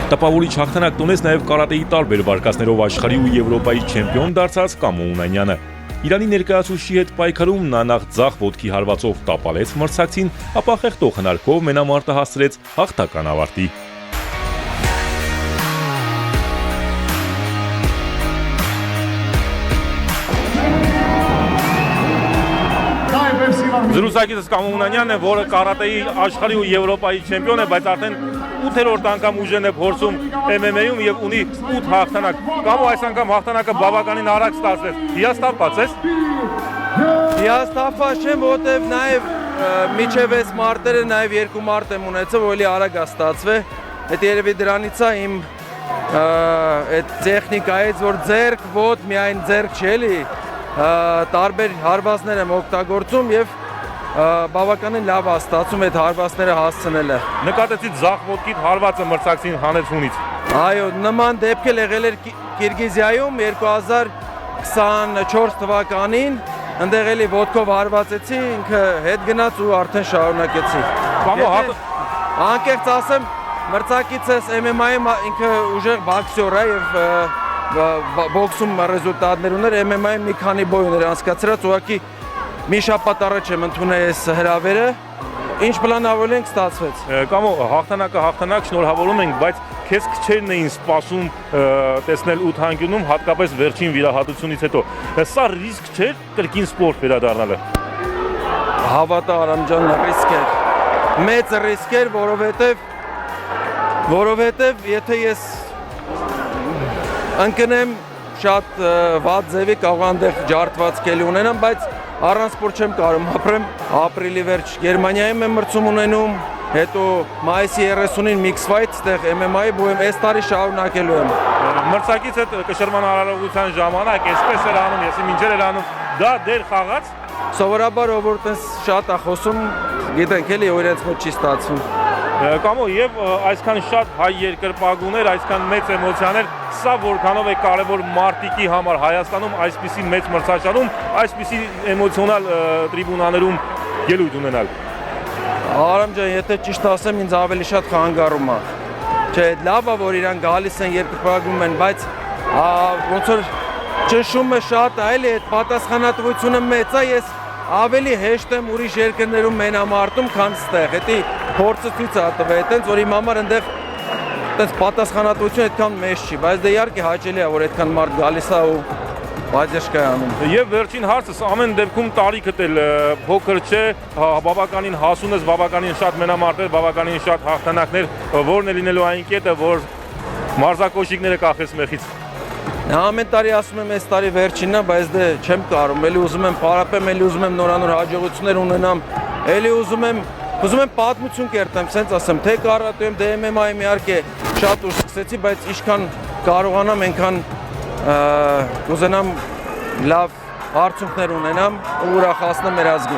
Տպավորիչ հաղթանակ տոնեց նաև կարատեի տարբեր վարկածներով աշխարհի ու Եվրոպայի չեմպիոն դարձած Կամո Ունանյանը։ Իրանի ներկայացուցիչի հետ պայքարում նա նախ ձախ ոտքի հարվածով տապալեց մրցակցին, ապա խեղդող հնարքով մենամարտը հասցրեց հաղթական ավարտի։ Զրուցակիցս Կամո Ունանյանն է, որը կարատեի աշխարհի ու Եվրոպայի չեմպիոն է, բայց արդեն 8-րդ անգամ ուժեն է փորձում MMA-ում եւ ունի 8 հաղթանակ։ Կամո, այս անգամ հաղթանակը բավականին արագ ստացվեց։ Հիասթափված ես։ Հիասթափված չեմ, որովհետեւ նաեւ միջև այս մարտերը նաեւ 2 մարտ եմ ունեցել, որ էլի արագ է ստացվել։ Այդ երևի դրանից է իմ այդ տեխնիկայից, որ ձեռք, ոտ, միայն ձեռք չէ էլի, տարբեր հարվածներ եմ օգտագործում եւ բավականին լավ է ստացվում այդ հարվածները հասցնելը։ Նկատեցի ձախ ոտքիդ հարվածը մրցակցին հանեցունից։ Այո, նման դեպք էլ եղել էր Կիրգիզիայում 2024 թվականին, այնտեղ էլի ոտքով հարվածեցի, ինքը հետ գնաց ու արդեն շարունակեցի։ Անկեղծ ասեմ, մրցակիցս MMA-ում ինքը ուժեղ բոքսյոր է եւ բոքսում ռեզուլտատներ ուներ, MMA-ում մի քանի բոյ ուներ անցկացրած, ուղղակի մի շաբաթ առաջ եմ ընդունել այս հրավերը, ինչ պլանավորել ենք ստացվեց։ Կամո, հաղթանակը հաղթանակ, շնորհավորում ենք, բայց քեզ քչերն էին սպասում տեսնել 8 անկյունում, հատկապես վերջին վիրահատությունից հետո։ Սա ռիսկ չէր կրկին սպորտ վերադառնալը։ Հավատա Արամ ջան, ռիսկ էր։ Մեծ ռիսկ էր, որովհետև եթե ես ընկնեմ շատ վատ ձևի կարող այնտեղ ջարդված կելի ունենամ, բայց առանց սպորտ չեմ կարող ապրեմ։ Ապրիլի վերջ Գերմանիայում եմ մրցում ունենում, հետո մայիսի 30-ին Mix Fight, այդտեղ MMA-ի բույմ այս տարի շարունակելու եմ։ Մրցակից հետ կշռման արարողության ժամանակ այսպես էր անում, ես մինչեր էր անում, դա դեր խաղաց։ Սովորաբար ով որ տես շատ է խոսում, գիտենք էլի որ իրենց մոտ չի ստացվում։ Կամո, եւ այսքան շատ հայ երկրպագուներ, այսքան մեծ էմոցիաներ, սա որքանով է կարևոր մարտիկի համար Հայաստանում այսպիսի մեծ մրցաշարում, այսպիսի էմոցիոնալ տրիբունաներում ելույթ ունենալ։ Արամ ջան, եթե ճիշտ ասեմ, ինձ ավելի շատ խանգարում է։ Չէ, լավ է, որ իրան գալիս են երկրպագում են, բայց ոնց որ ճնշումը շատ է, էլի այդ պատասխանատվությունը մեծ է, ես ավելի հեշտ եմ ուրիշ երկրներում մենամարտում, քան ստեղ։ Հետի փորձը ցույց է տվել, այտենց որ իմ համար այնտեղ այտենց պատասխանատվությունը այդքան մեծ չի, բայց դե իհարկե հաճելի է, որ այդքան մարդ գալիս է ու բաժշկա է անում։ Եվ վերջին հարցս, ամեն դեպքում տարիքդ էլ փոքր չէ, բավականին հասուն ես, բավականին շատ մենամարտեր, բավականին շատ հաղթանակներ, որն է լինելու այն կետը, որ մարզակոշիկները կախես մեխից։ Ամեն տարի ասում եմ, այս տարի վերջինն է, բայց դե չեմ կարող, էլի ուզում եմ պարապեմ, էլի ուզում եմ նորանոր հաջողություններ ունենամ, էլի ուզում եմ պատմություն կերտեմ, սենց ասեմ, թե կարատեում, թե MMA-ում իհարկե շատ ուշ սկսեցի, բայց ինչքան կարողանամ, այնքան կուզենամ լավ արդյունքներ ունենամ ու ուրախացնեմ մեր ազգին։